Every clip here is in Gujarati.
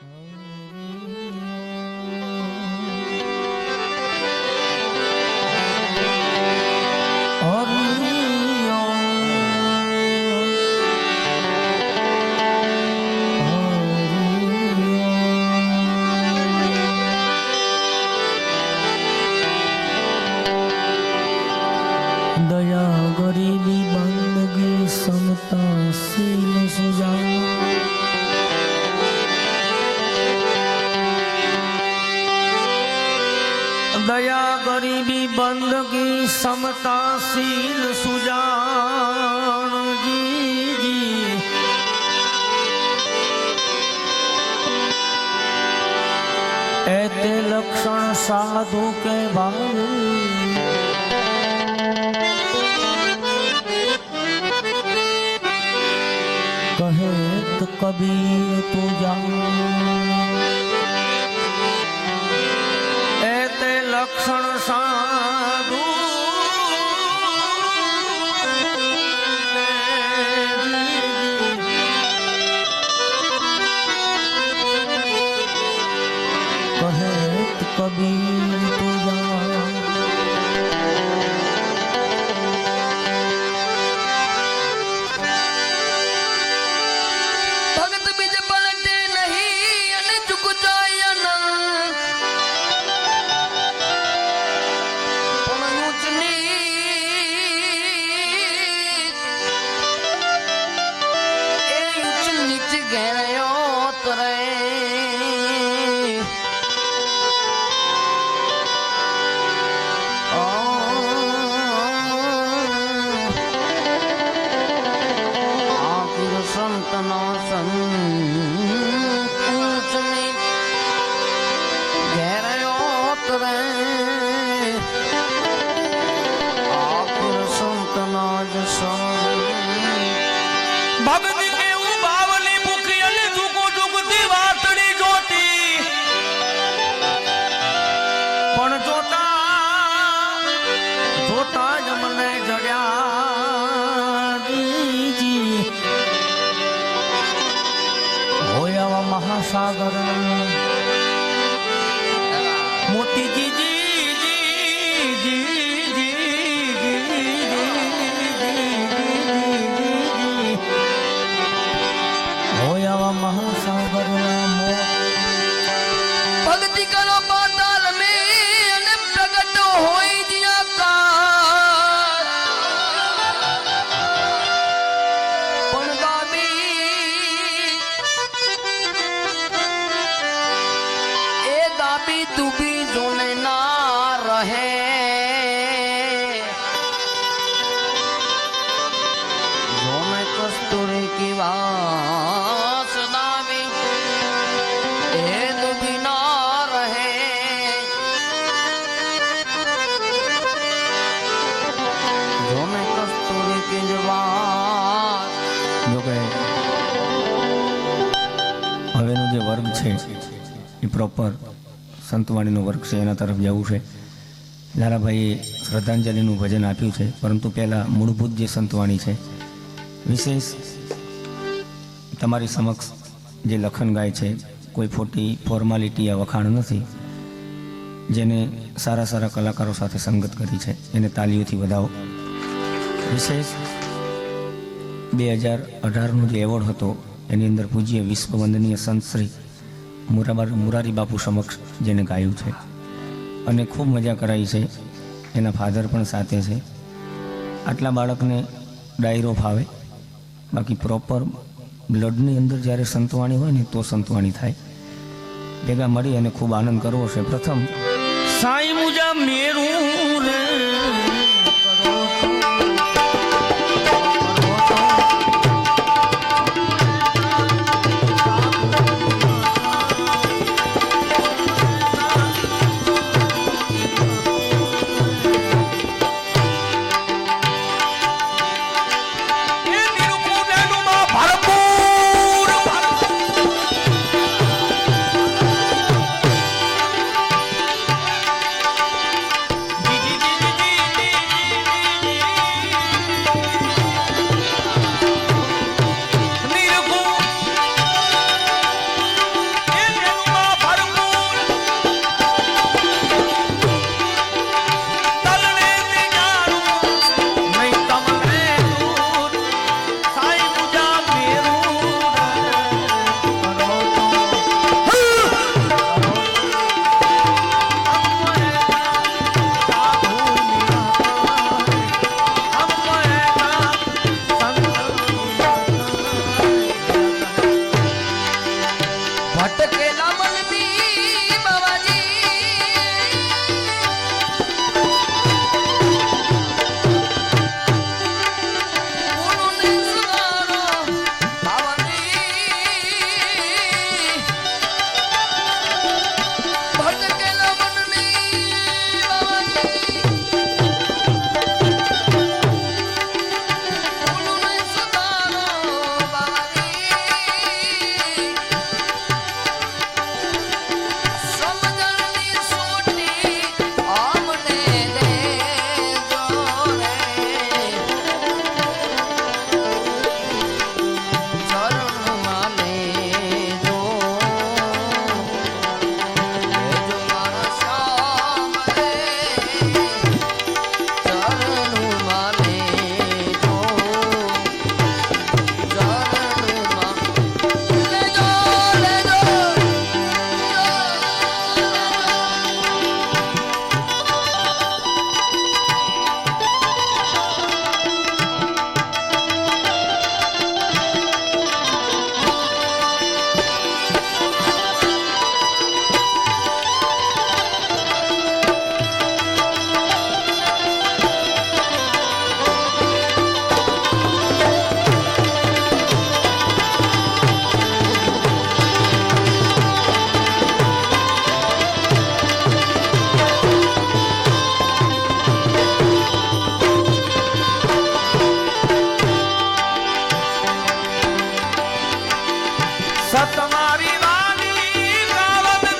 दया गरीबी बंदगी समता सील सुजान दया गरीबी बंदगी समता सील सुजान जी जी ऐते लक्षण साधु के भावे कहे तो कबीर तू जान ऐते लक्षण साधु कहे तो कबीर तू जान भगत के उबावली भूखी अली जुगु जुगती वातड़ी जोती पण जोता जोता जमने जग्या दीजी होया महासागर मोती जी महासागर भक्ति करो पाताल में प्रगट होई दिया का ए दाबी तू भी जोने ना रहे जोने कस्तूरी की बात હવેનો જે વર્ગ છે એ પ્રોપર સંતવાણીનો વર્ગ છે, એના તરફ જવું છે. લાલાભાઈએ શ્રદ્ધાંજલિનું ભજન આપ્યું છે, પરંતુ પહેલાં મૂળભૂત જે સંતવાણી છે વિશેષ તમારી સમક્ષ જે લખન ગાય છે કોઈ ખોટી ફોર્માલિટી યા વખાણ નથી. જેને સારા સારા કલાકારો સાથે સંગત કરી છે એને તાલીઓથી વધાવો. વિશેષ 2018નો જે એવોર્ડ હતો એની અંદર પૂજ્ય વિશ્વવંદનીય સંત શ્રી મુરારી બાપુ સમક્ષ જેને ગાયું છે અને ખૂબ મજા કરાઈ છે. એના ફાધર પણ સાથે છે. આટલા બાળકને ડાયરો ફાવે, બાકી પ્રોપર બ્લડની અંદર જ્યારે સંતવાણી હોય ને તો સંતવાણી થાય. ભેગા મળી અને ખૂબ આનંદ કરવો છે. પ્રથમ સાઈ મુજા મેરું રે જી જી જી ભટકેલા મનની બાવાજી ગુરુને સુધારો બાવાજી ભટકેલા મનની બાવાજી ગુરુને સુધારો બાવાજી સમજણની સોટી આમને દેજો રે ચરણમાં લેજો લેજો મારા શ્યામ રે ચરણમાં લેજો ચરણમાં લેજો સતમારી વાલી ગાવત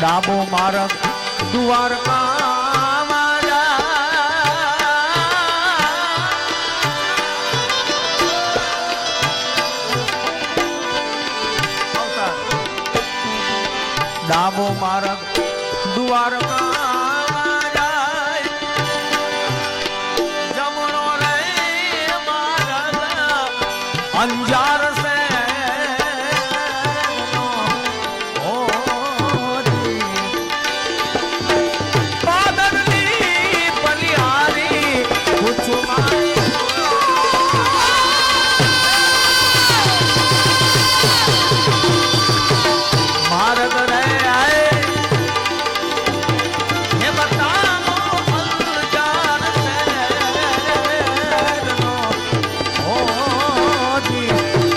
ડાબો માર્ગ દ્વારકામાં ડાબો માર્ગ દ્વારકામાં જાય જમણો રે માર્ગ અંજાર સે માર્ગ રે આય હે બતાવો અંજાર સે નો ઓ જી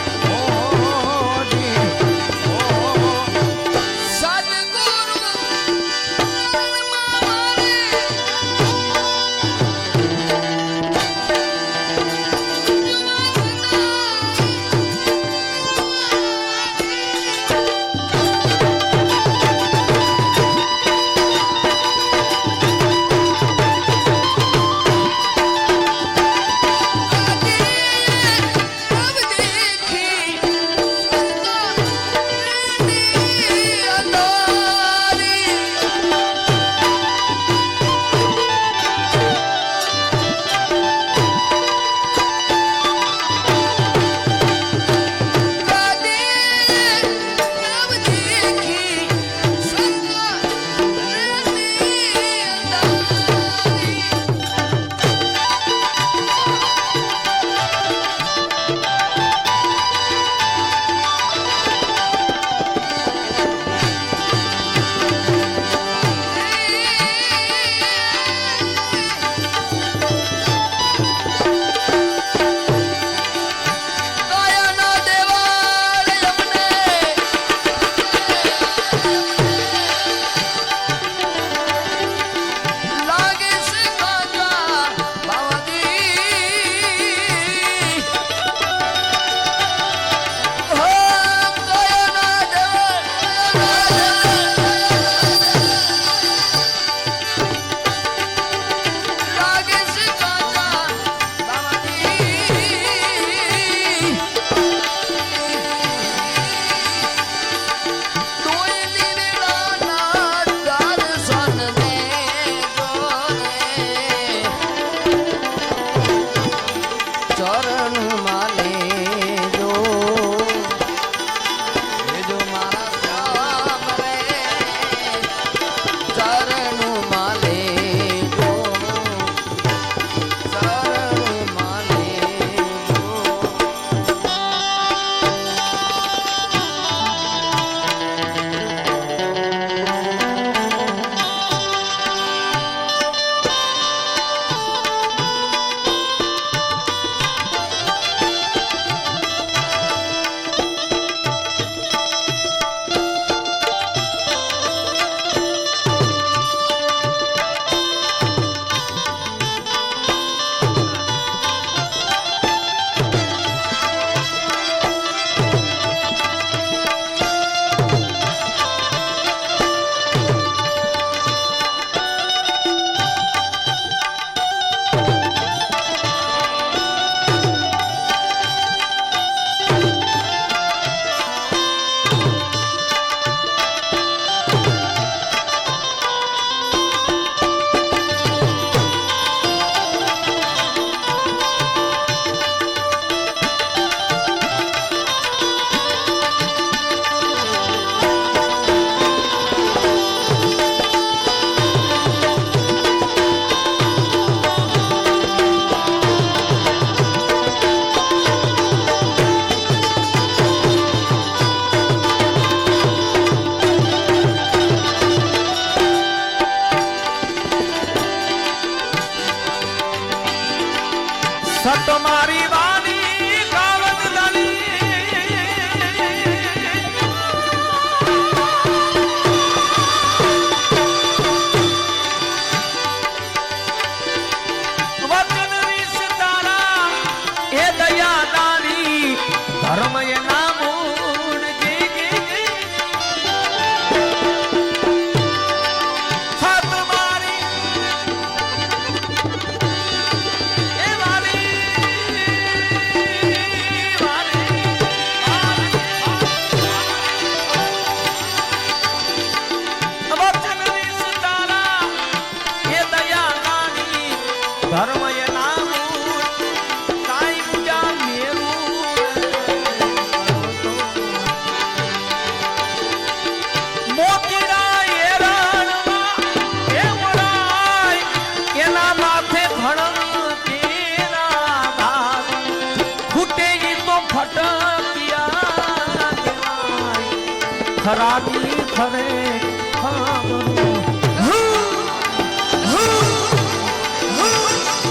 ખરાબી ખરે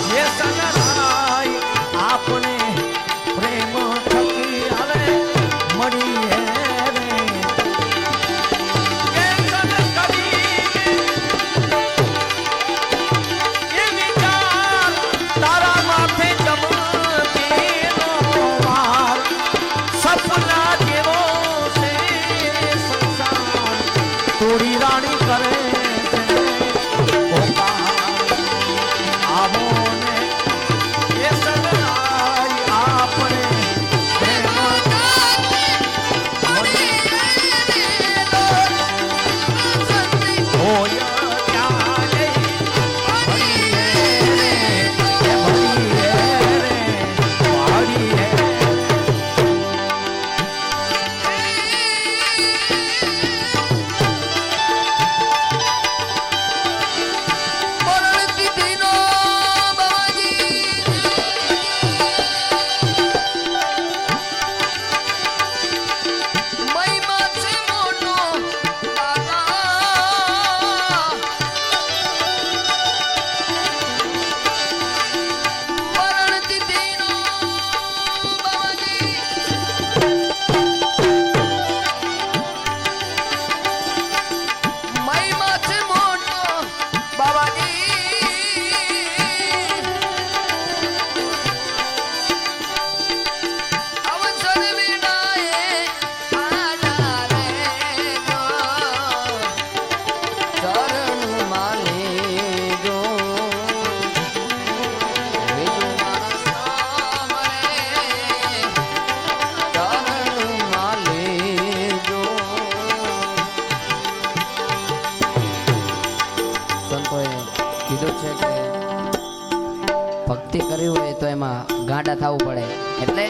જે સનરાય આપણે પ્રેમ થકી આવે મળીએ રે કે સન કરી એ વિચાર તારા માથે જમતીનો વાર સપના જેવો છે સંસાર તોડી રાણી કરે ભક્તિ કરવી હોય તો એમાં ગાંડા થવું પડે એટલે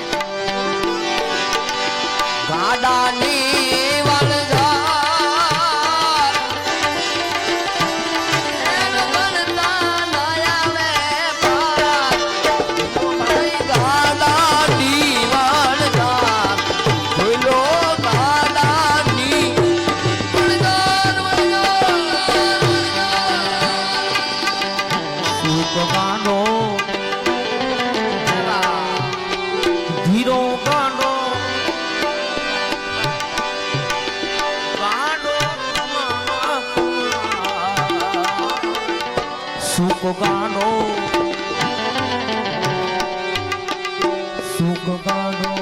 ગાંડાની વાલજા સુખ ગાનો સુખ ગાનો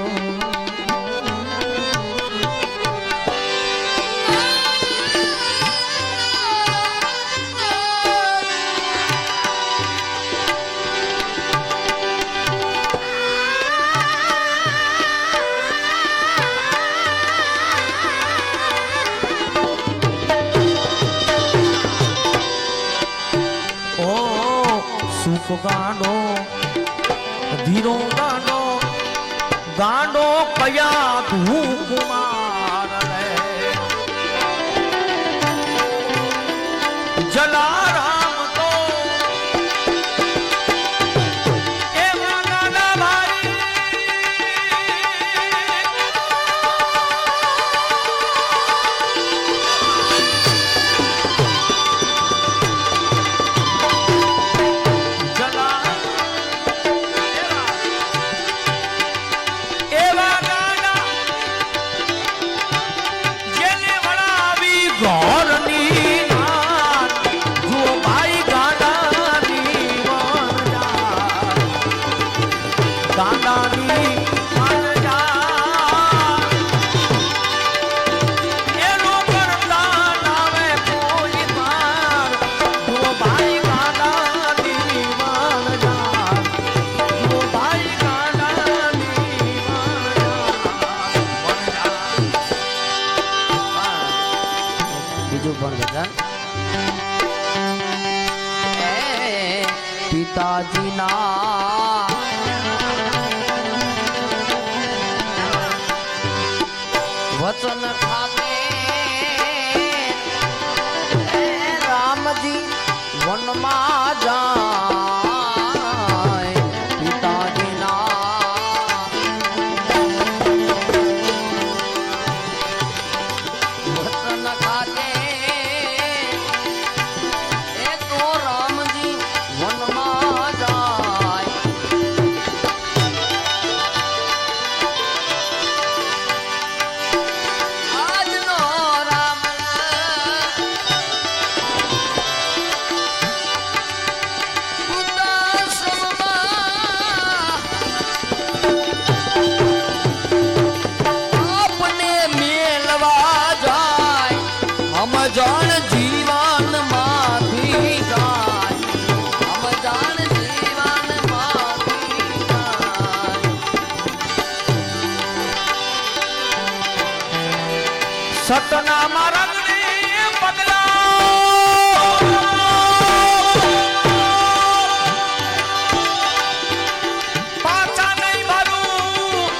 સુખ ગાંડો ધીરો ગાંડો ગાંડો કયા તું કુમાર રે જલારામ તો એવા ગાંડા ભાઈ પિતાજીના વચન ખાતે રામજી વનમાં જાય પિતાજીના સતના મારગને બદલા પાછા નહીં ભરું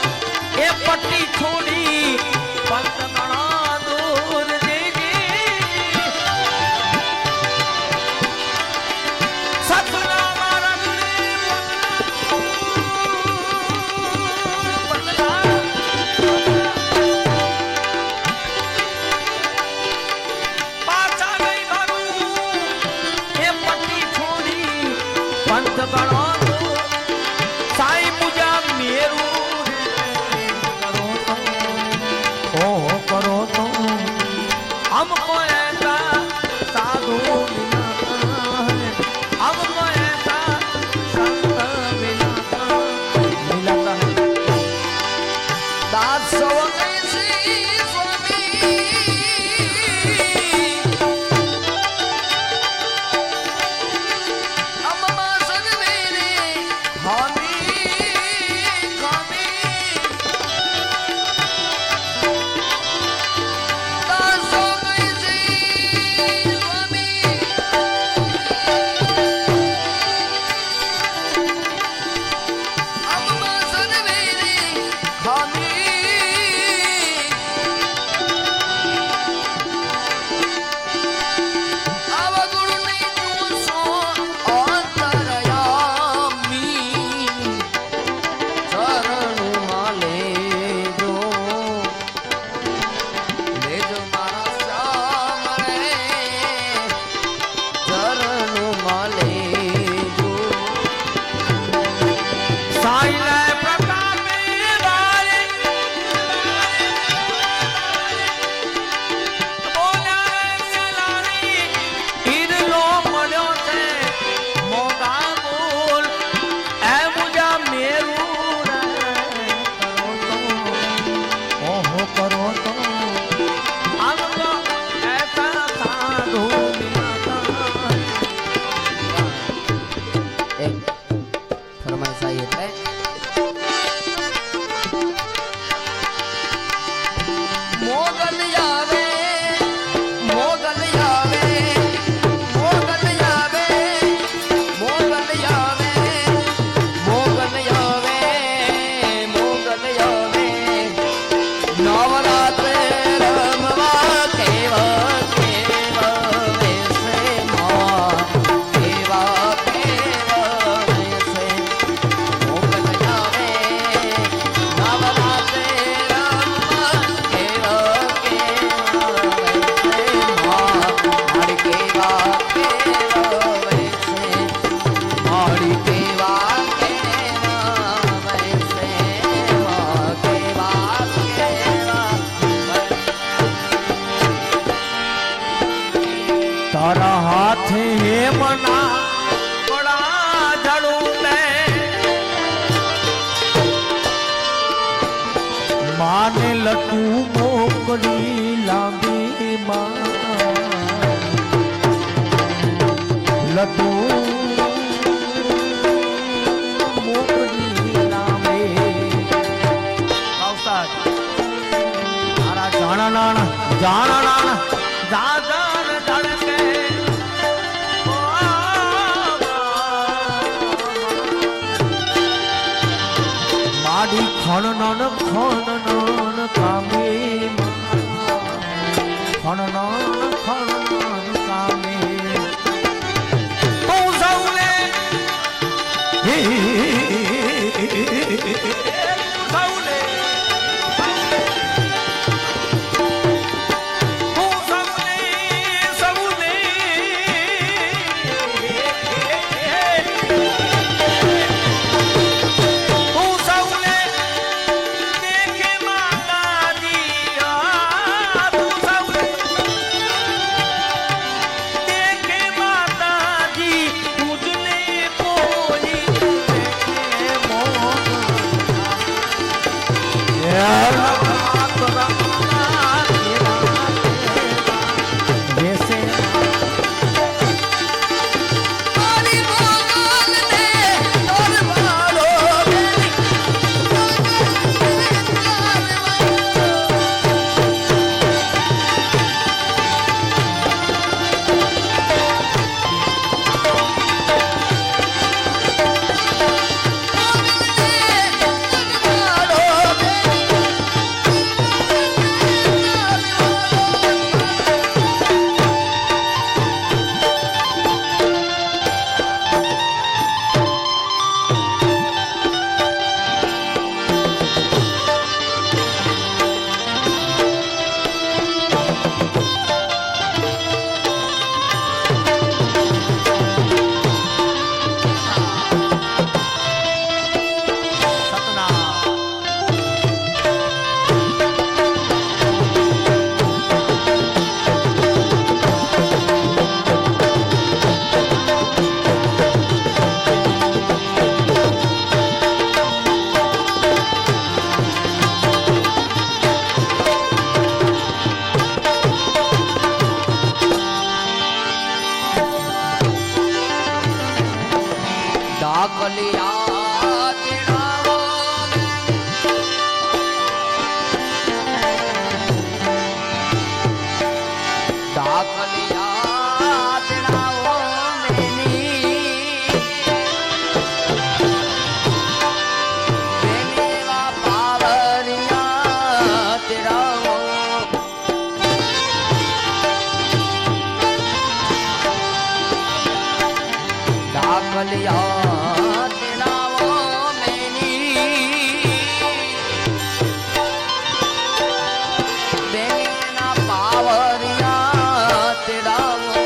એ પટ્ટી છોડી પંત ગણા દૂર જઈજી સતના મારગને બદલા પાછા નહીં ભરું એ પટ્ટી છોડી પંત ગણો સાઈ પૂજા મેરું કરો તો ઓહો કરો તો हमको ऐसा साधु मिला है हमको ऐसा संत मिला है દાસ સ્વામી અમ્મા સગવેરે હામી કામી દાસ સ્વામી અમ્મા સગવેરે હામી અવગુણની તુસો અંતરયામી ચરણમાં લેજો લેજો મારા શ્યામને ચરણમાં લેજો સાઈલે પ્રતાપે વારે બોલ્યા સલારી ઈરલો મળ્યો છે મોગા બોલ એ મુજા મેરું રે કરો તો ઓહો કરો તો हमको ऐसा साधु मिला એક ફરમાઈશ આવી એટલે મોગલ આવે મોગલ આવે મોગલ આવે મોગલ આવે મોગલ આવે મોગલ આવે નવરાત્રે રમવા કેવા કેવા વેશે માં કેવા કેવા વેશે મોગલ આવે નવરાત્રે રમવા કેવા કેવા વેશે માં મારી કેવા કેવા વેશે મારી કેવા કેવા વેશે માં કેવા કેવા તારા હાથે હેમના બડા જડું લે માને લટુ મોકલી લાંબી માં લટુ મોકલી લાંબી આવતા મારા જાણનાણ જાજન ધડકે માડી ખણનન કામે ખણનન કામે તું સૌને સૌને પાવરિયા તેડાવો મેની બેનીના પાવરિયા તેડાવો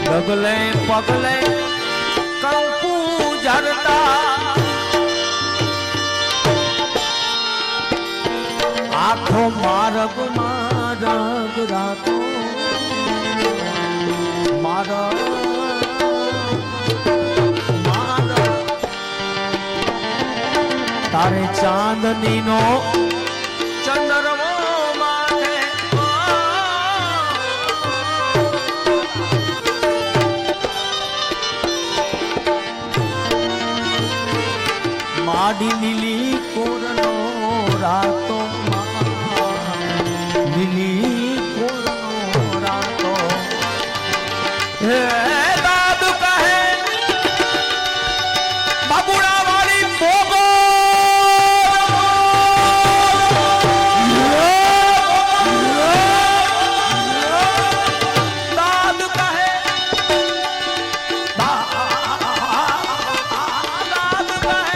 ડગલે પગલે કંકુ ઝરતા આખો માર્ગ માર્ગ રાતો માર્ગ તારે ચાંદની નો ચંદ્રમો માથે માડી લીલી કોરનો રાતો લીલી કોરનો રાતો હે દાદુ કહે બાબુડા વાળી પોગો દાદુ કહે દાદુ કહે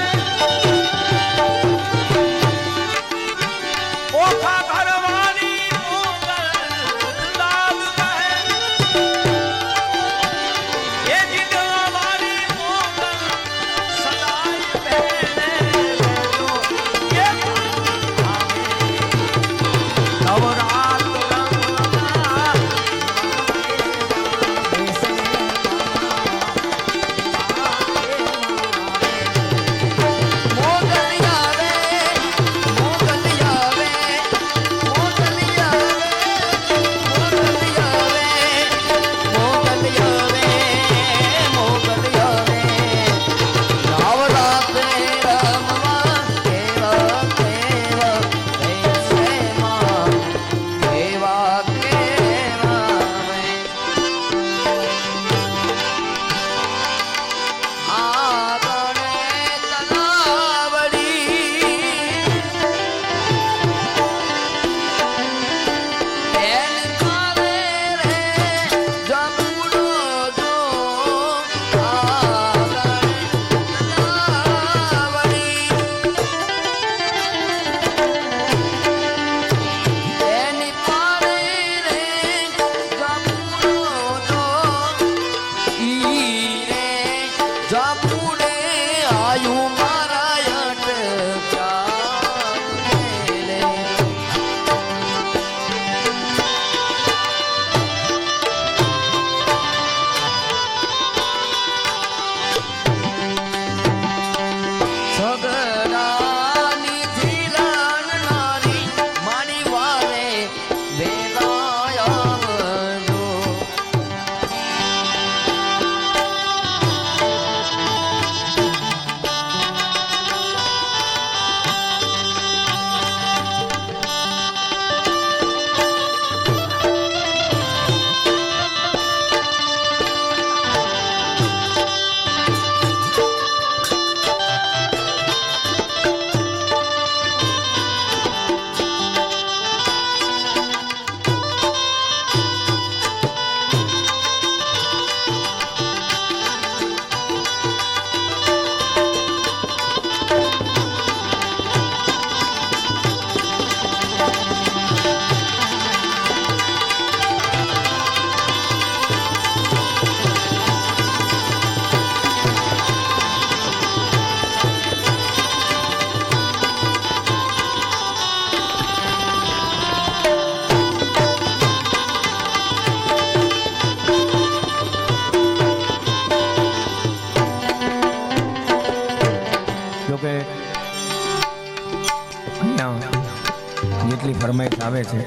અહીંયા જેટલી ફરમાઈશ આવે છે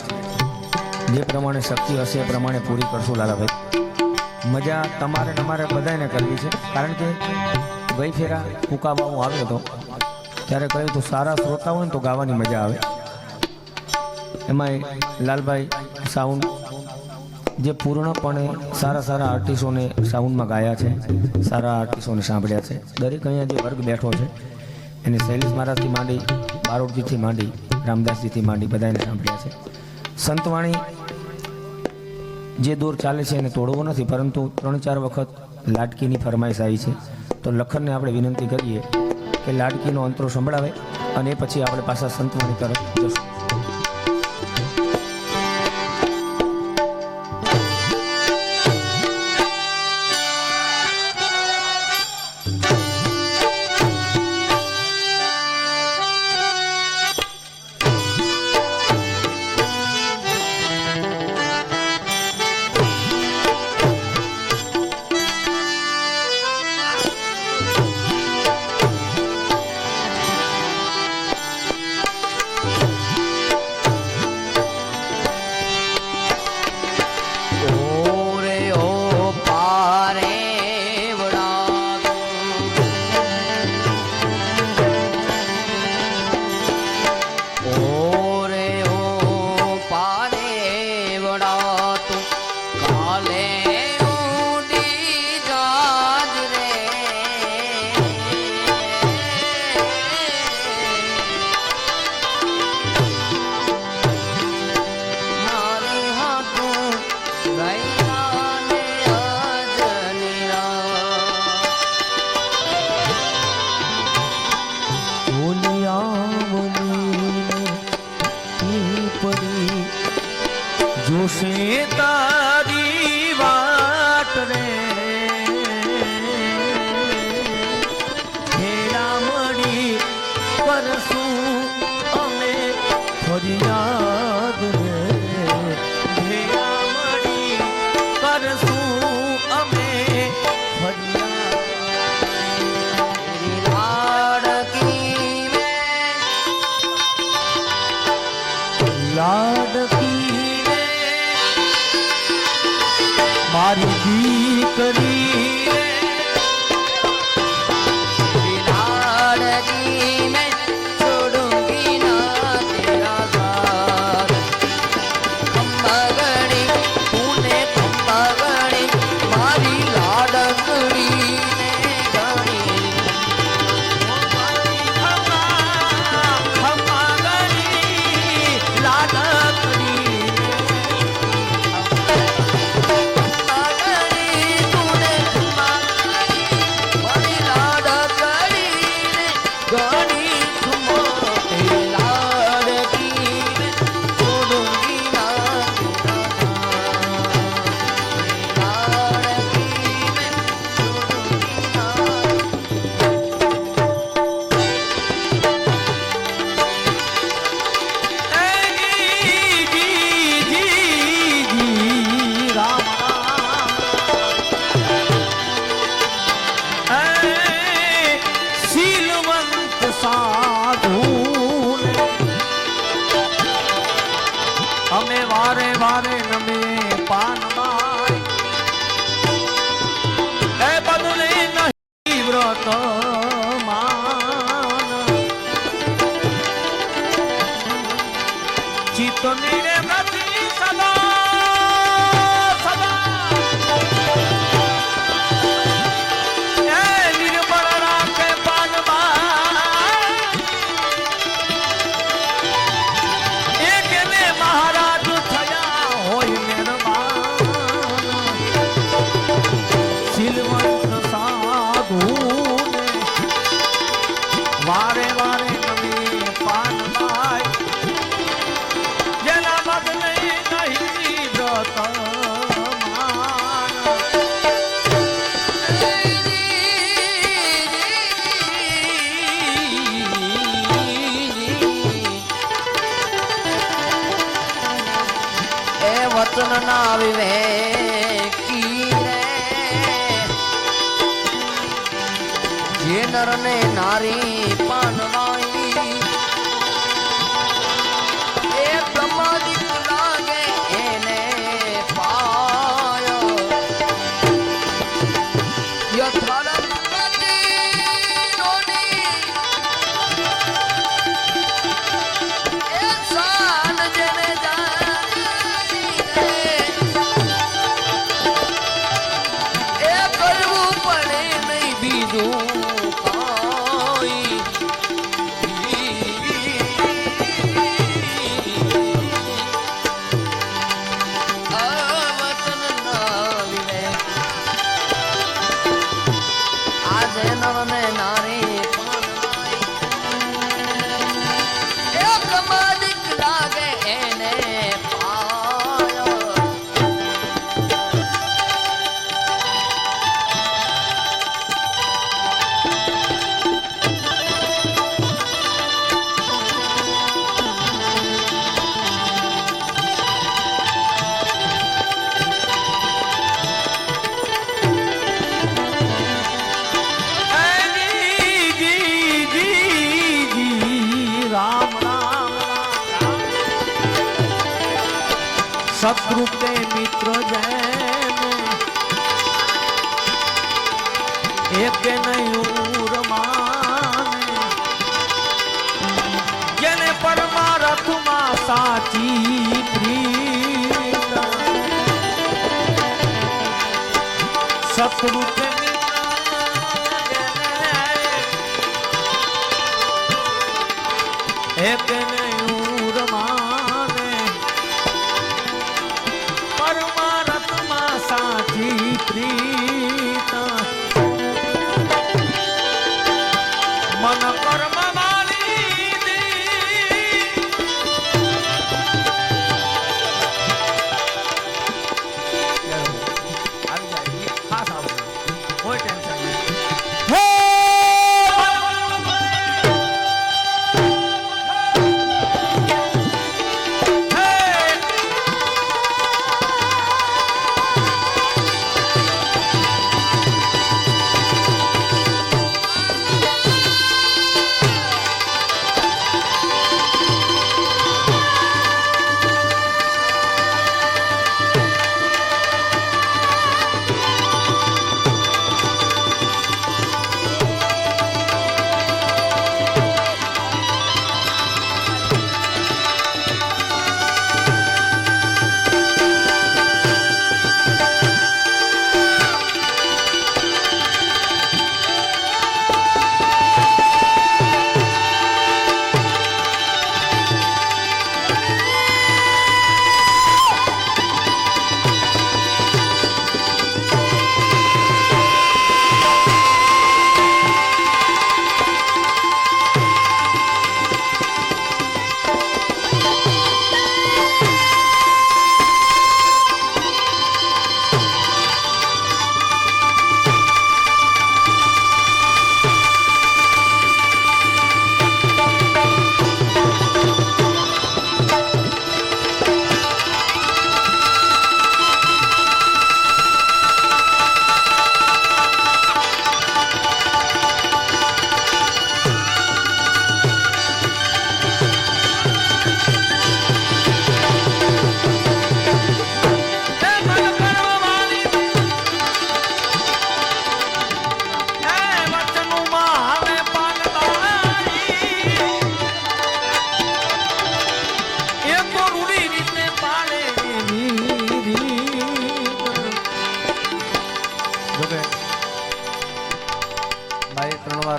જે પ્રમાણે શક્તિ હશે એ પ્રમાણે પૂરી કરશું લાલાભાઈ. મજા તમારે ને અમારે બધાને કરવી છે, કારણ કે ગઈ ફેરા ફૂંકાવા હું આવ્યો હતો ત્યારે કહ્યું તો સારા શ્રોતા હોય ને તો ગાવાની મજા આવે. એમાંય લાલભાઈ સાઉન્ડ જે પૂર્ણપણે સારા આર્ટિસ્ટોને સાઉન્ડમાં ગાયા છે, સારા આર્ટિસ્ટોને સાંભળ્યા છે. દરેક અહીંયા જે વર્ગ બેઠો છે એને શૈલેષ મહારાજથી માંડી, બારોટજીથી માંડી, રામદાસજીથી માંડી બધાને સાંભળ્યા છે. સંતવાણી જે દોર ચાલે છે એને તોડવો નથી, પરંતુ 3-4 વખત લાડકીની ફરમાઈશ આવી છે, તો લખનને આપણે વિનંતી કરીએ કે લાડકીનો અંતરો સંભળાવે અને એ પછી આપણે પાછા સંતવાણી તરફ જશું. જોશે તારી વાટ રે હેરામણી કરશું અમે ફરિયાદ રે હેરામણી કરશું અમે ફરિયાદ. લાડકી મારી દીકરી लाडकी मैं छोड़ूंगी ना तेरा साथ. खंबागड़ी तूने खंबागड़ी मारी लाडकड़ी ने गणी અમે વારે વારે નમે પાનમાય એ બદલે નહીં વ્રત માન ચિત્તની રે નથી સદા સદા એ નિર્મળ રાખે પાનમાય એક ને મહારાજ થયા હોય મહેરબાન શીલવંત સાધુને વારે વારે નમે પાનમાય જેના બદલે નહીં વ્રત વચન ના વિવેકી રે જે નર ને નારી પાનવાઈ શત્રુ કે મિત્ર જેને એક નહીં ઉરમાને જેને પરમારથમાં સાચી પ્રીત શત્રુ કે એક ઉરમાને પરમારથમાં સાચી પ્રીત મન કર્મ માની આવી જાય ખાસ આવશે કોઈ ટેન્શન નહીં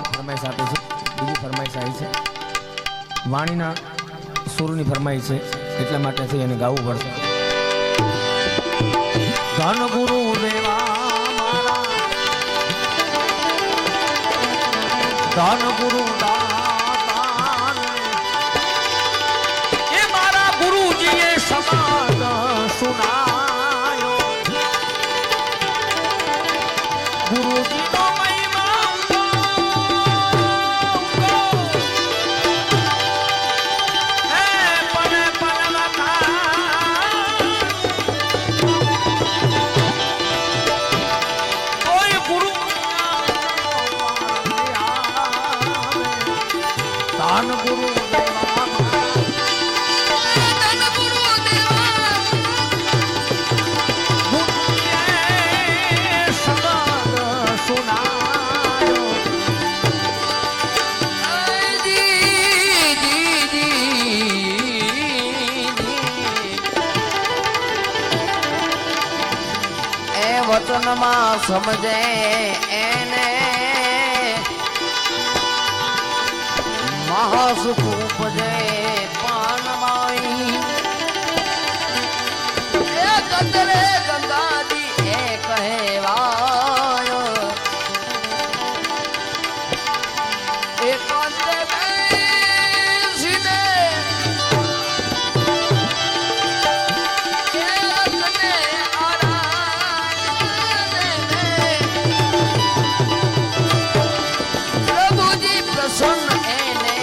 ફરમાઈશ આપે છે બીજી ફરમાઈશ આવી છે વાણીના સૂરની ફરમાઈશ છે એટલા માટે એને ગાવું પડશે ધન ગુરુ દેવા મારા ધન ગુરુ દાતાને એ મારા ગુરુજીએ સમાજ સુનાયો ગુરુજી વચનમાં સમજે એને મહાસુખ ઉપજે પાનમાઈ એ કતરે ગંગાજી એ કહેવાય એકાંતે બેસીને પ્રસન્ન એને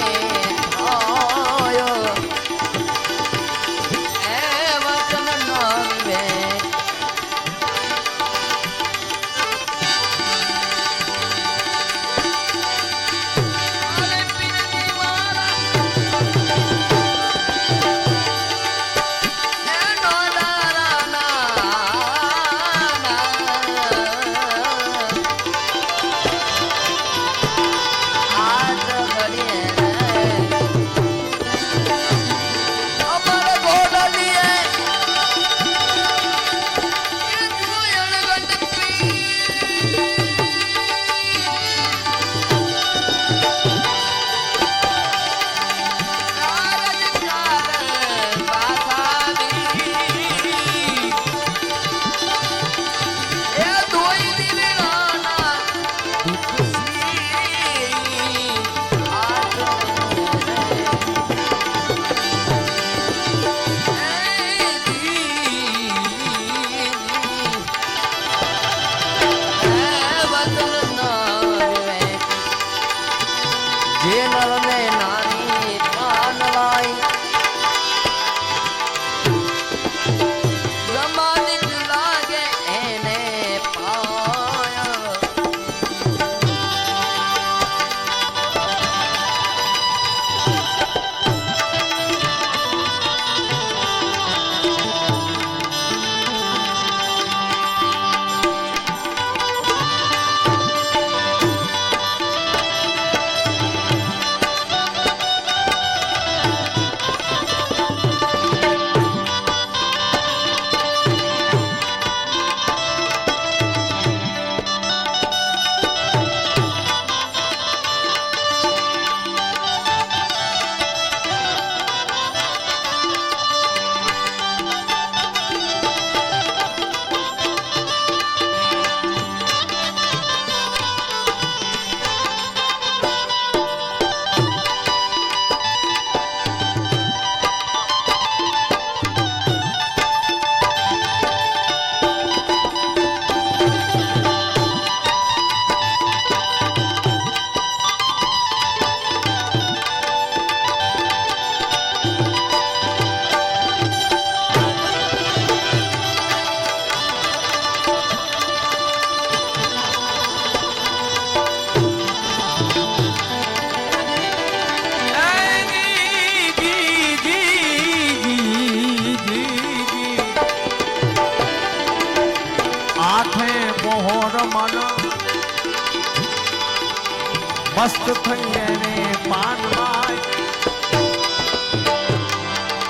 મસ્ત થઈએ રે પાનવાય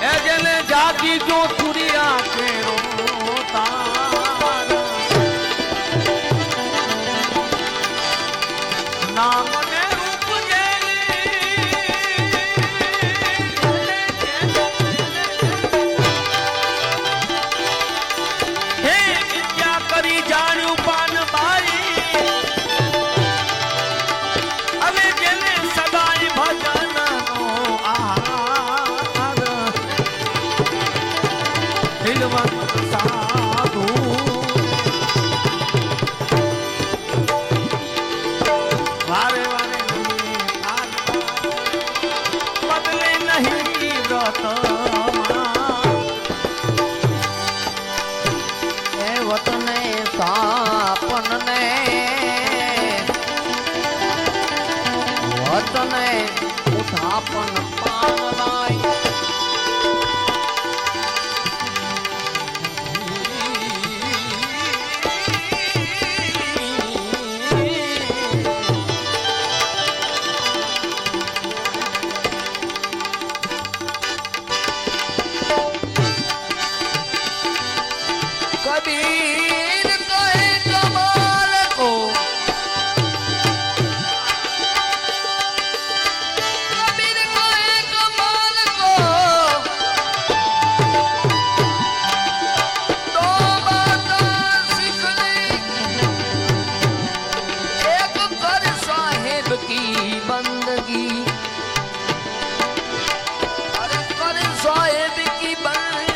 એ જેને જાગી જો તુરિયા કેરો તારા નામ ને રૂપ હે વિદ્યા કરી જાણ્યું પાનબાઈ હવે જેને સદાય ભજનનો આહાર દિલવંત સાધુ વારે વારે બદલે નહીં વ્રત એ વતને સ્થાપનને વતને ઉત્થાપન પાનવાય कबीर कहे कमाल को कबीर कहे कमाल को दो बातें सीख ली एक कर साहेब की बंदगी अरे कर साहेब की बंदगी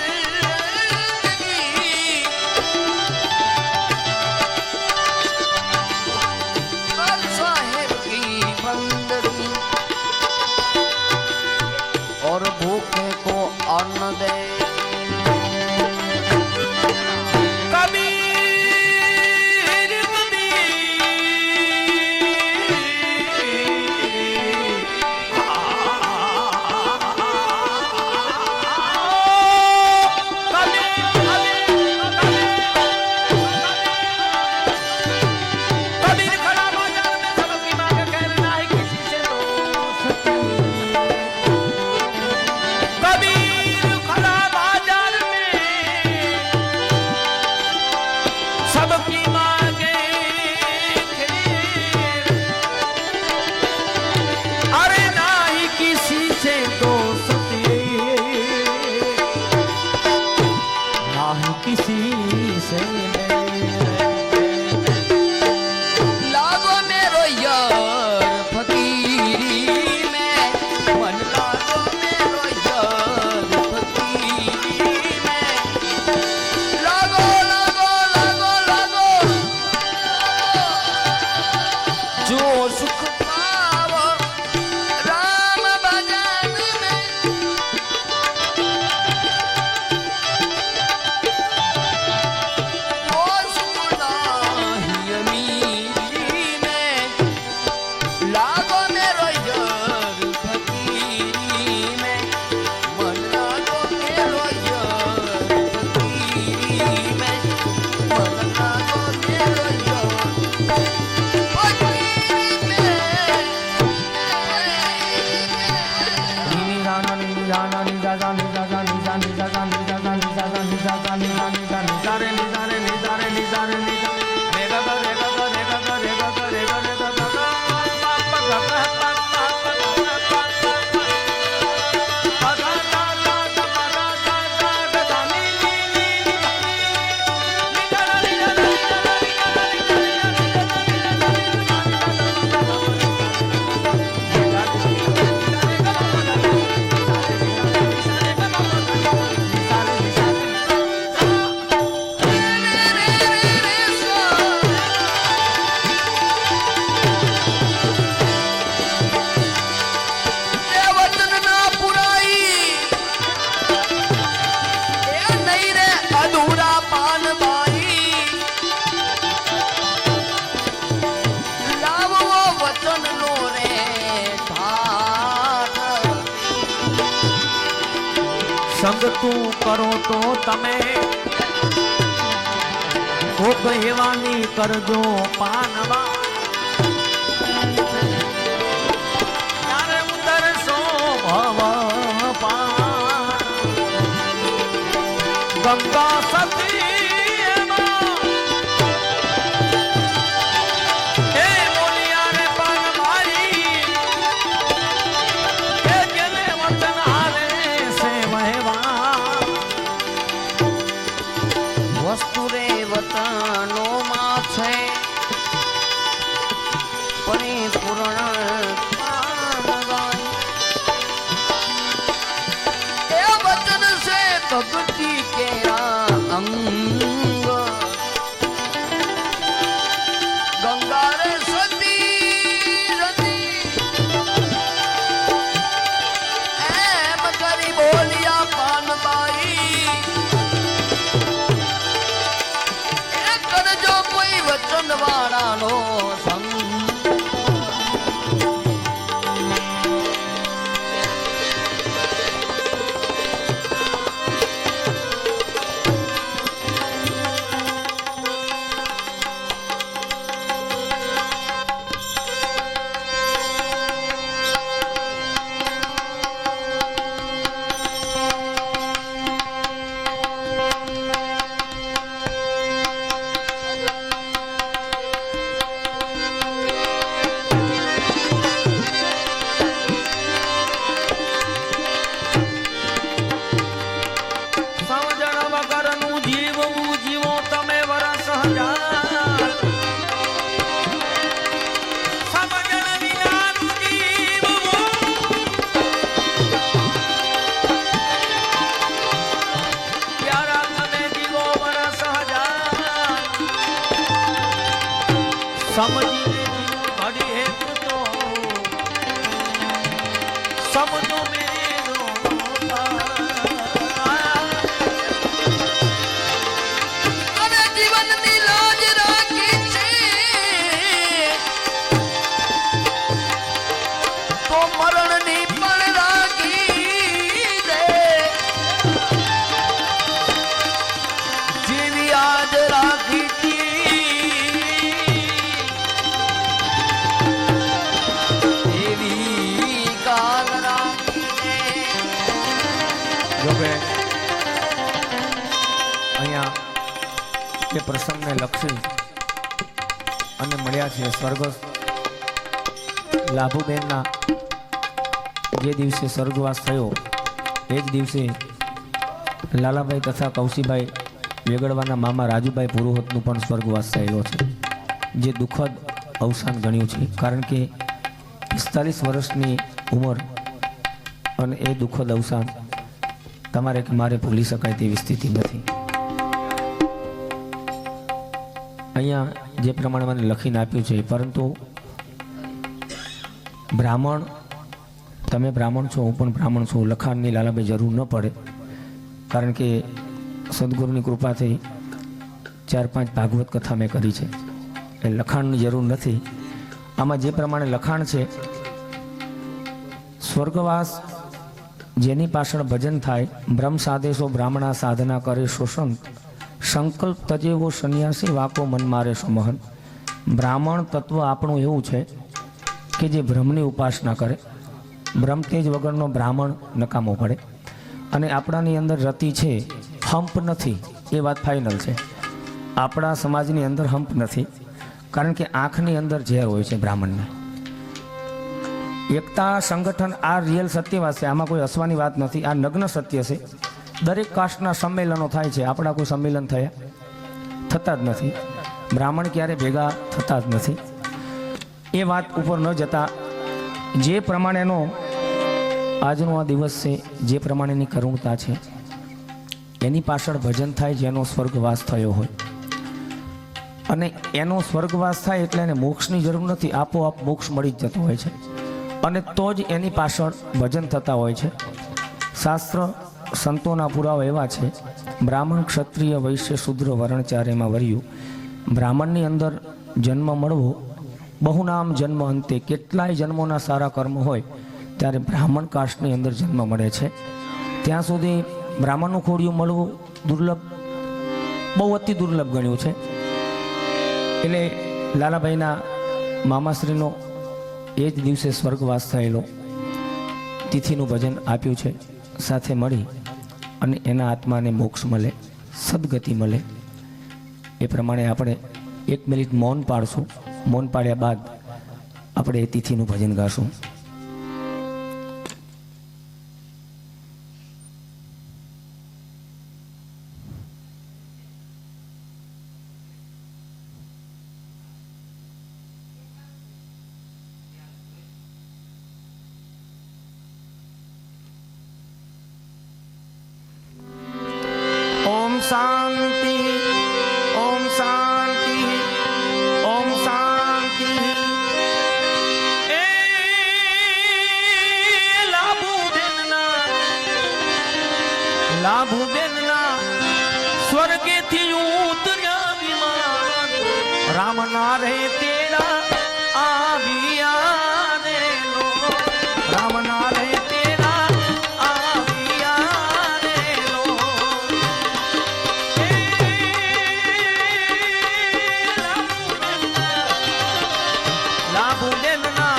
और भूखे को अन्न दे कबीर कबीर खड़ा बाजार में सबकी मांग कहना है किसी से कबीर खड़ा बाजार में सबकी मांगे अरे नाही किसी से दोस्ती नाही किसी से लागो मेरो यार फकीरी में मन लागो मेरो यार फकीरी में लागो लागो लागो लागो जो सुख पावो राम भजन में ओ सुख नाही अमीरी में लागो मेरो यार फकीरी में मन लागो मेरो यार फकीरी में मन लागो मेरो यार फकीरी में સંગ તું કરો તો તમે કોક હેવાની કરજો પાનવા ગંગા સતી એમાં એ મોલિયાને પાનમાઈ એ જેને વચન હારે સે વહેવા વસ્તુ રે વતનો માં છે પરિપૂર્ણ એ વચન છે ભક્તિ કે અંગ ગંગા રે સતી રતી એમ કરી બોલિયા પાનબાઈ એ કરજો કોઈ વચન વાળાનો સંગ સમજણ વગરનું જીવવું જીવો તમે વરસ હજાર સમજણ વિનાનું જીવવું પ્યારા તમે જીવો વરસ હજાર સમજીને જીવો ઘડી હેત તો સમજો મેરો અને જીવનની લાજ રાખી છે તો મરણની પણ રાખી દે જીવી આજ રાખી એવી કાલ રાખી દે જોકે અહીંયા એ પ્રસંગને લક્ષી અને મળ્યા છે સ્વર્ગસ્થ લાભુબેનના જે દિવસે સ્વર્ગવાસ થયો એ જ દિવસે લાલાભાઈ તથા કૌશીભાઈ વેગડવાના મામા રાજુભાઈ પુરોહિતનું પણ સ્વર્ગવાસ થયેલો છે, જે દુઃખદ અવસાન ગણ્યું છે. કારણ કે 45 વર્ષની ઉંમર અને એ દુઃખદ અવસાન તમારે કે મારે ભૂલી શકાય તેવી સ્થિતિ નથી. અહીંયા જે પ્રમાણે મને લખીને આપ્યું છે, પરંતુ બ્રાહ્મણ, તમે બ્રાહ્મણ છો, હું પણ બ્રાહ્મણ છું, લખાણની લાલાભાઈ જરૂર ન પડે. કારણ કે સદગુરુની કૃપાથી 4-5 ભાગવત કથા મેં કરી છે, એ લખાણની જરૂર નથી. આમાં જે પ્રમાણે લખાણ છે, સ્વર્ગવાસ જેની પાછળ ભજન થાય, બ્રહ્મ સાધેશો બ્રાહ્મણા સાધના કરે શોષણ, સંકલ્પ તજેવો સંન્યાસી વાકો મન મારે સમહન. બ્રાહ્મણ તત્વ આપણું એવું છે કે જે બ્રહ્મની ઉપાસના કરે, બ્રહ્મ તેજ વગરનો બ્રાહ્મણ નકામો પડે. અને આપણાની અંદર રતિ છે, હંપ નથી, એ વાત ફાઇનલ છે. આપણા સમાજની અંદર હંપ નથી, કારણ કે આંખની અંદર ઝેર હોય છે બ્રાહ્મણને. એકતા સંગઠન આ રિયલ સત્ય વાત છે, આમાં કોઈ હસવાની વાત નથી, આ નગ્ન સત્ય છે. દરેક કાસ્ટના સંમેલનો થાય છે, આપણા કોઈ સંમેલન થતા જ નથી. બ્રાહ્મણ ક્યારે ભેગા થતા જ નથી. એ વાત ઉપર ન જતા જે પ્રમાણેનો આજનો આ દિવસ છે, જે પ્રમાણેની કરુણતા છે, એની પાછળ ભજન થાય જેનો સ્વર્ગવાસ થયો હોય. અને એનો સ્વર્ગવાસ થાય એટલે એને મોક્ષની જરૂર નથી, આપોઆપ મોક્ષ મળી જ જતો હોય છે. અને તો જ એની પાછળ ભજન થતા હોય છે. શાસ્ત્ર સંતોના પુરાવા એવા છે, બ્રાહ્મણ ક્ષત્રિય વૈશ્ય શૂદ્ર વર્ણ ચારેમાં વર્યું. બ્રાહ્મણની અંદર જન્મ મળવો, બહુનામ જન્મ અંતે, કેટલાય જન્મોના સારા કર્મ હોય ત્યારે બ્રાહ્મણ કાસ્ટની અંદર જન્મ મળે છે. ત્યાં સુધી બ્રાહ્મણનું ખોડિયું મળવું દુર્લભ, બહુ અતિ દુર્લભ ગણ્યું છે. એટલે લાલાભાઈના મામાશ્રીનો એ જ દિવસે સ્વર્ગવાસ થયેલો તિથિનું ભજન આપ્યું છે. સાથે મળી અને એના આત્માને મોક્ષ મળે સદગતિ મળે. એ પ્રમાણે આપણે 1 મિનિટ મૌન પાડશું. મૌન પાડ્યા બાદ આપણે એ તિથિનું ભજન ગાશું. ઓમ શાંતિ, ઓમ શાંતિ, ઓમ શાંતિ. એ લાભુબેનના સ્વર્ગેથી ઉતર્યા વિમાન રામ ના રે તેરા આવ્યા રે લો. રામ ના રે તેરા આવ્યા રે લો. લાભુબેનના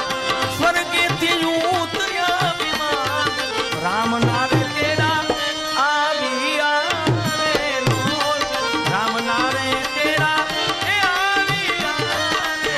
સ્વર્ગેથી ઉતર્યા વિમાન રામ ના રે તેરા આવ્યા રે લો. રામ ના રે તેરા એ આવ્યા રે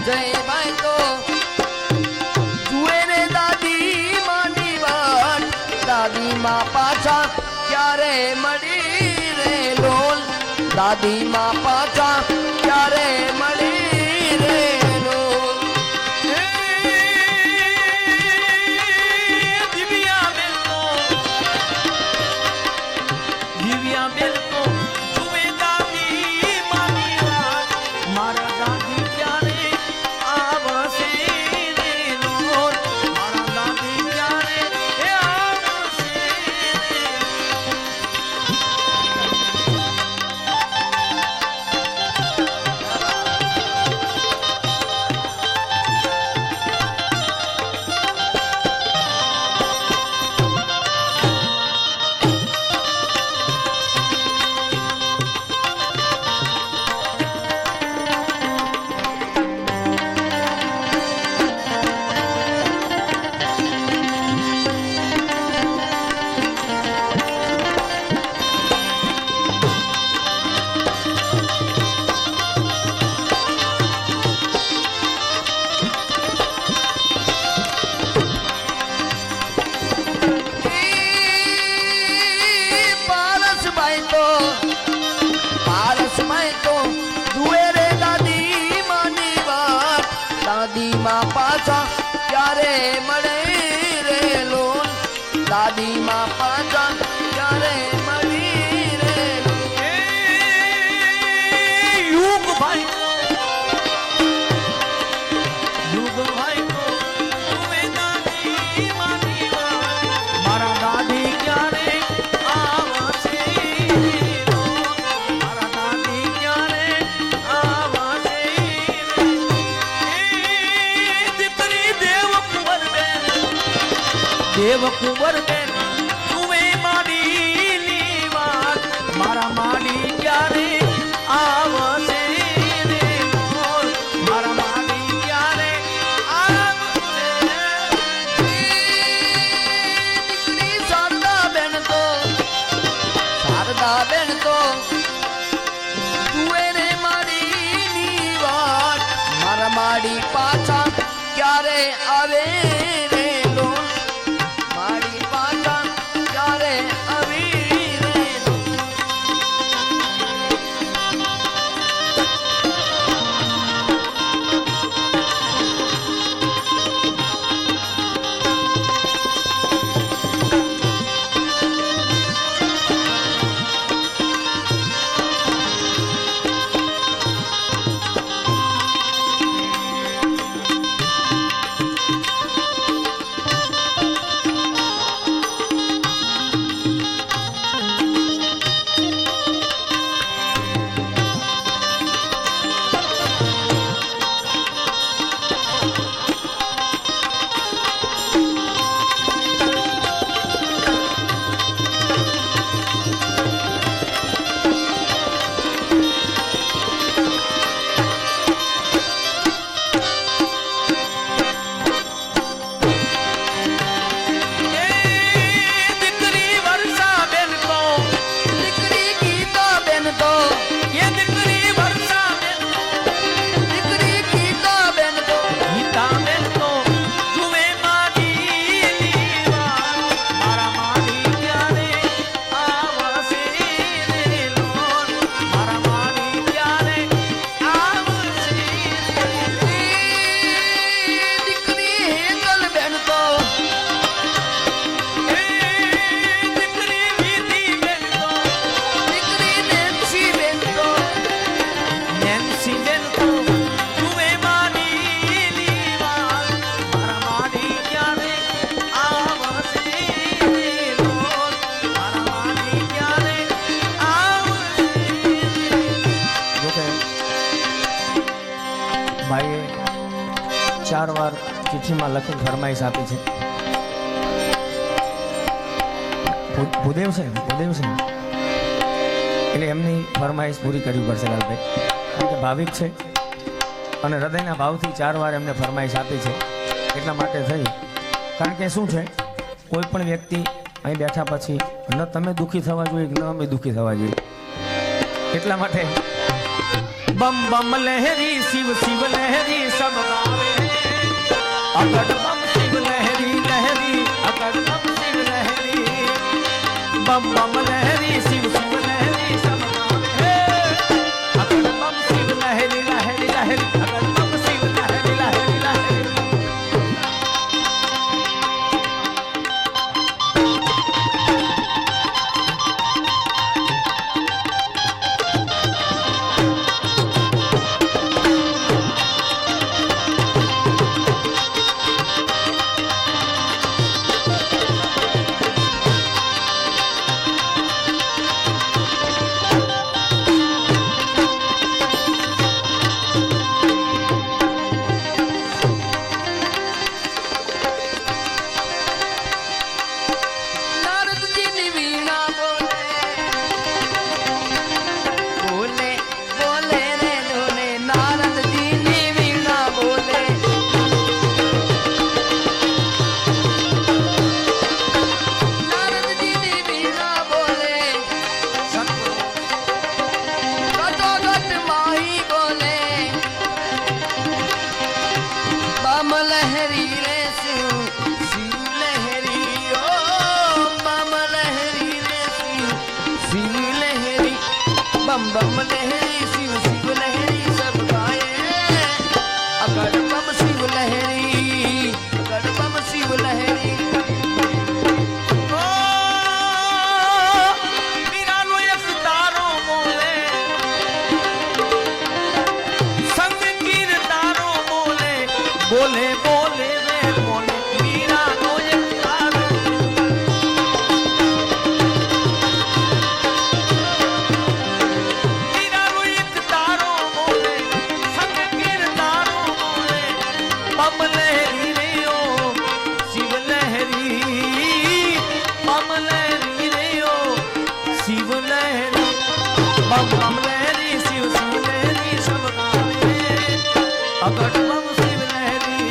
જય ભાઈ તો જુએ રે દાદી માની વાત દાદી માં પાછા ક્યારે મળી રે લોલ દાદી માં પાછા ક્યારે મળી રે લોલ દિવ્યા બેન તો જુએ દાદી માની વાત મારા દાદી ક્યારે આવશે રે લોલ મારા દાદી ક્યારે આવશે રે દાદી માં પાછા ક્યારે મળે રે લોલ દાદી માં પાછા ક્યારે મળી રે યુગ ભાઈ તો તુમે દાદી માની વાત મારા દાદી ક્યારે આવશે મારા દાદી ક્યારે આવશે દીકરી દેવ કુંવર બેન તુમે માડી વાત મારા માડી ક્યારે આવશે રે મોર મારા માડી ક્યારે આવશે દીકરી શારદા બેન તો તુએ રે મારી વાત મારા માડી પાછા ક્યારે આવે રે લોલ મારી પાછા ક્યારે આવી રે લોલ દીકરી વર્ષા બેન તો દીકરી ગીતા બેન તો એ દીકરી વર્ષા બેન દીકરી ગીતા બેન તો ગીતા બેન તો તુમે માડી વાત મારા માડી ક્યારે આવશે રે લોલ મારા માડી ક્યારે આવશે દીકરી હેતલ બેન તો દીકરી વિધિ બેન તો દીકરી નેન્સી બેન તો નેન્સી બેન તો તુમે માડી વાત મારા માડી ક્યારે આવશે રે લોલ મારા માડી ક્યારે આવશે જોકે ભાઈએ 4 વાર ચિઠ્ઠીમાં લખીને ફરમાઈશ આપી છે. ભૂદેવ છે એટલે એમની ફરમાઈશ પૂરી કરવી પડશે લાલભાઈ, કારણ કે ભાવિક છે અને હૃદયના ભાવથી 4 વાર એમને ફરમાઈશ આપી છે. એટલા માટે થઈ, કારણ કે શું છે, કોઈ પણ વ્યક્તિ અહીં બેઠા પછી ન તમે દુઃખી થવા જોઈએ ન અમે દુઃખી થવા જોઈએ. એટલા માટે बम बम लहरी शिव शिव लहरी सब गावे अगड़ बम शिव लहरी लहरी अगड़ बम शिव लहरी बम बम लहरी शिव शिव लहरी सब गावे अगड़ बम शिव लहरी लहरी लहरी अगड़ बम शिव लहरी लहरी लहरी नारद जी ने वीणा बोले बोले रे बोले नारद जी ने वीणा बोले नारद जी ने वीणा बोले घटोघट माही बोले बम लहरी रे शिव शिव लहरी ओ बम लहरी रे शिव शिव लहरी बम बम लहरी शिव शिव लहरी सब गाए अगड़ बम शिव लहरी अगड़ बम शिव लहरी मीरानो एक तारो बोले संग कीर तारो बोले बोले बोले रे बोले मीरानो एक तारो मीरानो एक तारो बोले संग कीर तारो बोले बम लहरी रे ओ शिव लहरी बम लहरी रे ओ शिव लहरी बम बम लहरी शिव शिव लहरी सब गावे अगड़ बम शिव लहरी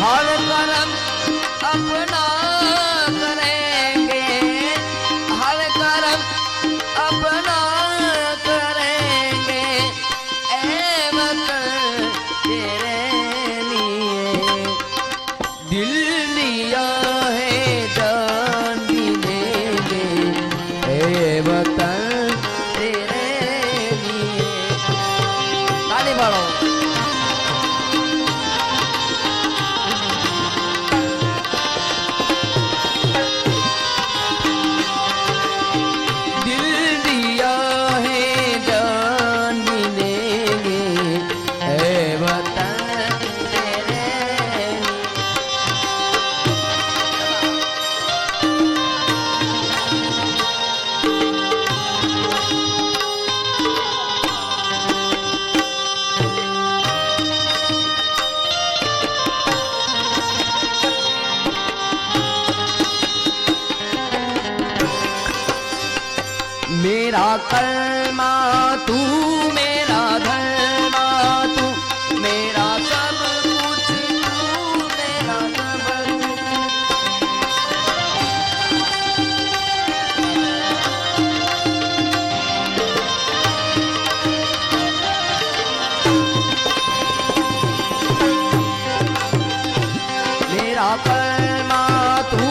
हर कर्म अपना करेंगे हर कर्म अपना करेंगे वतन तेरे लिए दिल लिया है जान भी देंगे वतन तेरे लिए ताली पाड़ो दिल दिया है जान भी देंगे है वतन तेरे मेरा कर्मा तू मेरा धर्मा तू मेरा सब कुछ तू मेरा सब कुछ मेरा कर्मा तू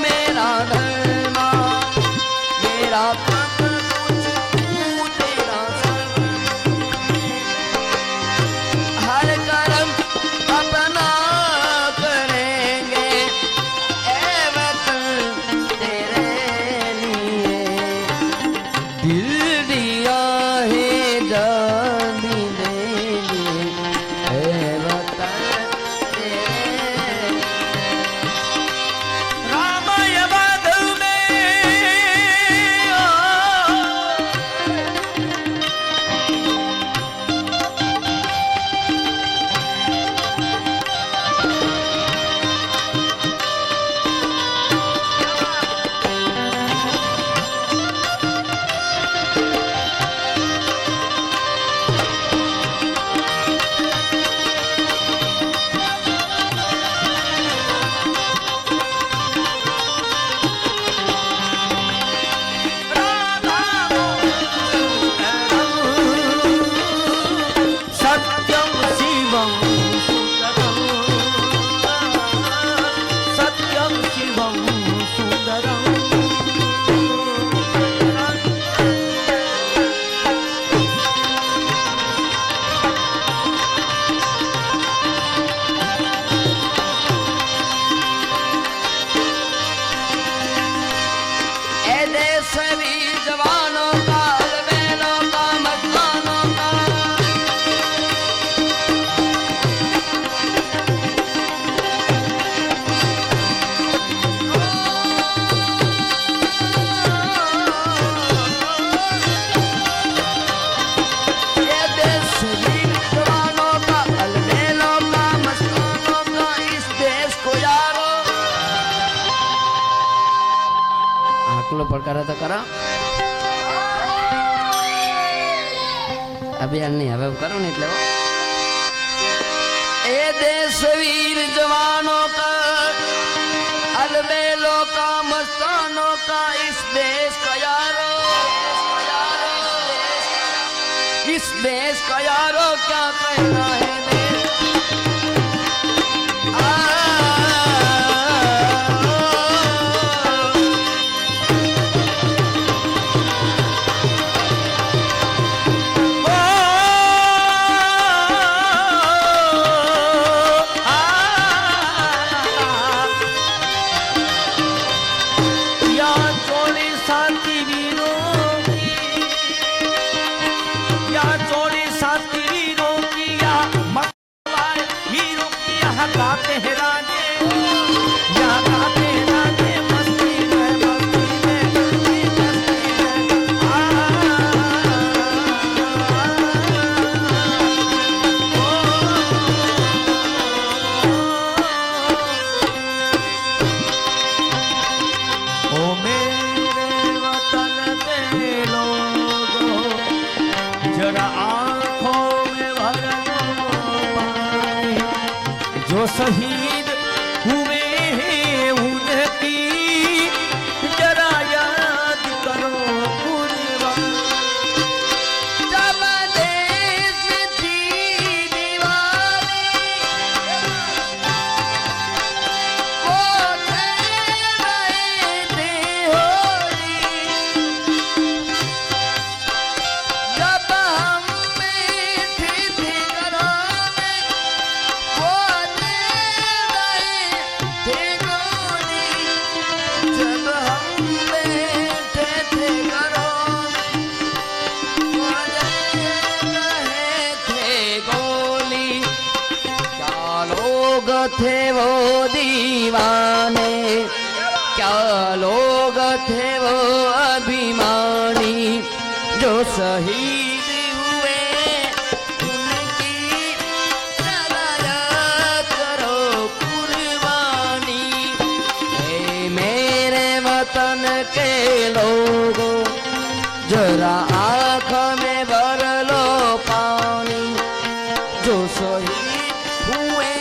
मेरा धर्मा मेरा सब कुछ तू तेरा सब हर कर्म अपना करेंगे ए वतन तेरे लिए दिल दिया है जान भी देंगे કરો તો કરો અભિયાન નહીં હવે હું કરું ને એટલે એ देशवीर जवानों का अलबेलों का मस्तानों का इस देश का यारो इस देश का यारो क्या कहना है जो शहीद हुए हैं उनकी जरा याद करो कुर्बान जब देश थी दीवानी वो रहे थे होली जब हम बैठे थे घरों में वो थे वो दीवाने क्या लोग थे वो अभिमानी जो शहीद हुए उनकी जरा याद करो कुर्बानी ए मेरे वतन के लोगों जरा आँख में भर लो पानी जो शहीद हुए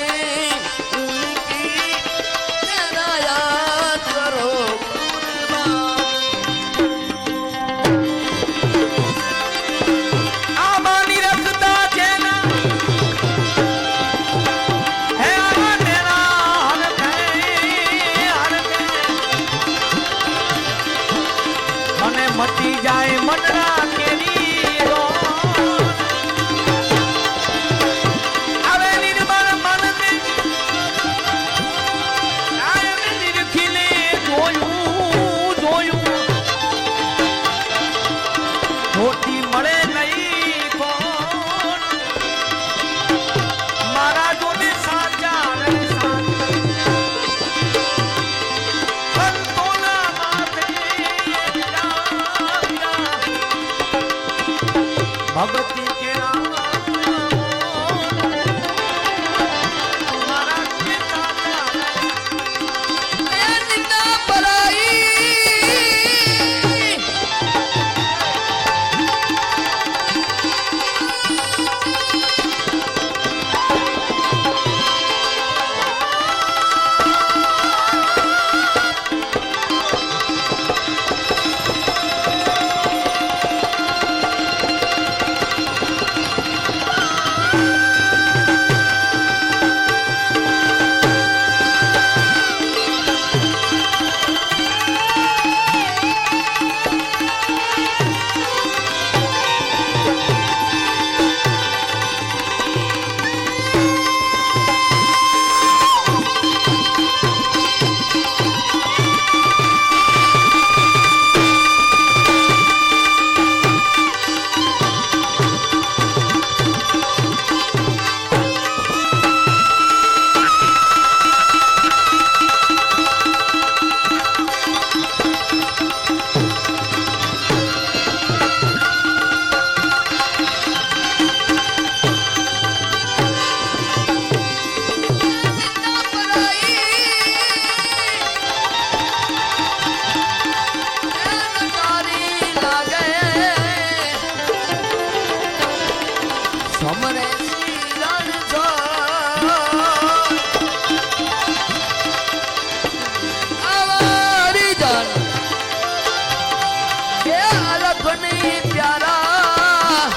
मटी जाए मटरा केरी अरे निर्मल मन ने आयम निरखीने જોયું ખોટી મળે નહીં કોણ મારા જોડે સાચા રે સંતોના માથે भगती के બની પ્યારા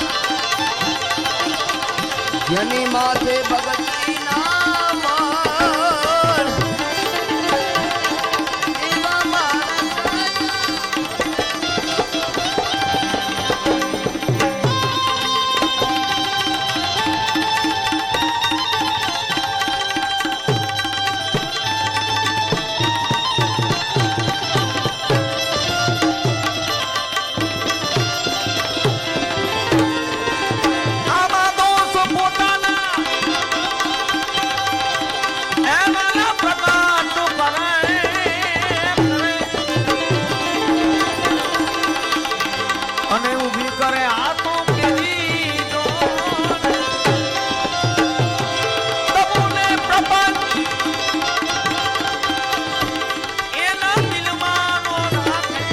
જેની માથે ભગતની નામ એવા મારા આમાં દોષ પોતાના એમના પ્રકારનું કરે અને ઊભી કરે આ તો કેવી તમોને પ્રપંચ એના દિલમાં નો રાખે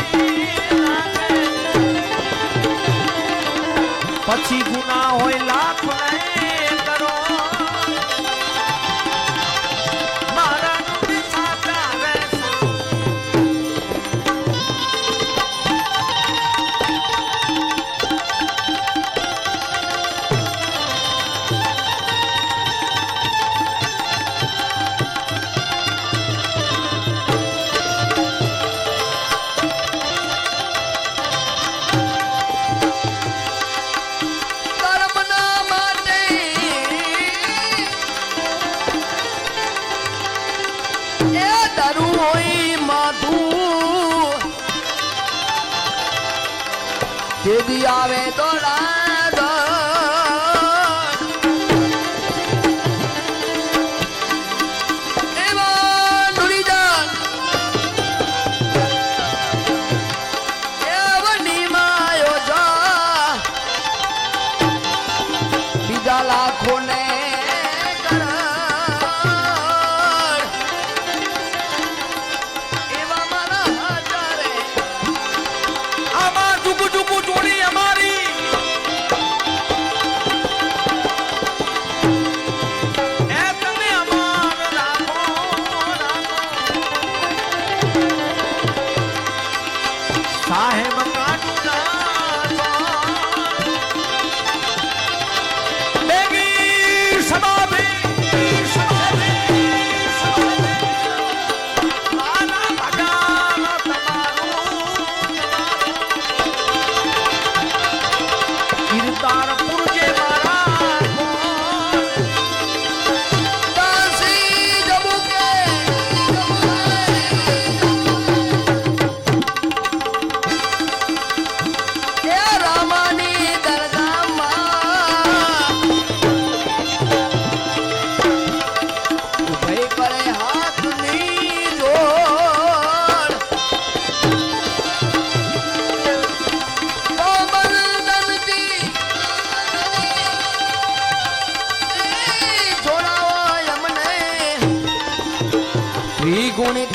પછી ગુના હોય લાખ ને કરો મારા નુડી સાચા રહેશો કર્મના માટે એ દારૂ હોય માથું તેદી આવે દોડા એવા નુરીજાન એવની માયો જા બીજા લાખો ને એવા મારા હજારે આમાં ટુકુ ટુકુ જોડી અમારી એ તમે અમાર રાખો સાહેબ કાઢું ના બેગી સમાધિ મારા ભગવાન કીર્તારપુર જે મારા દાસી જબુકે એ રામાની દરગાહમાં ઉભઈ કરે હાથની જોડ કોમલનંદી જોડાવો અમને ત્રિગુણિત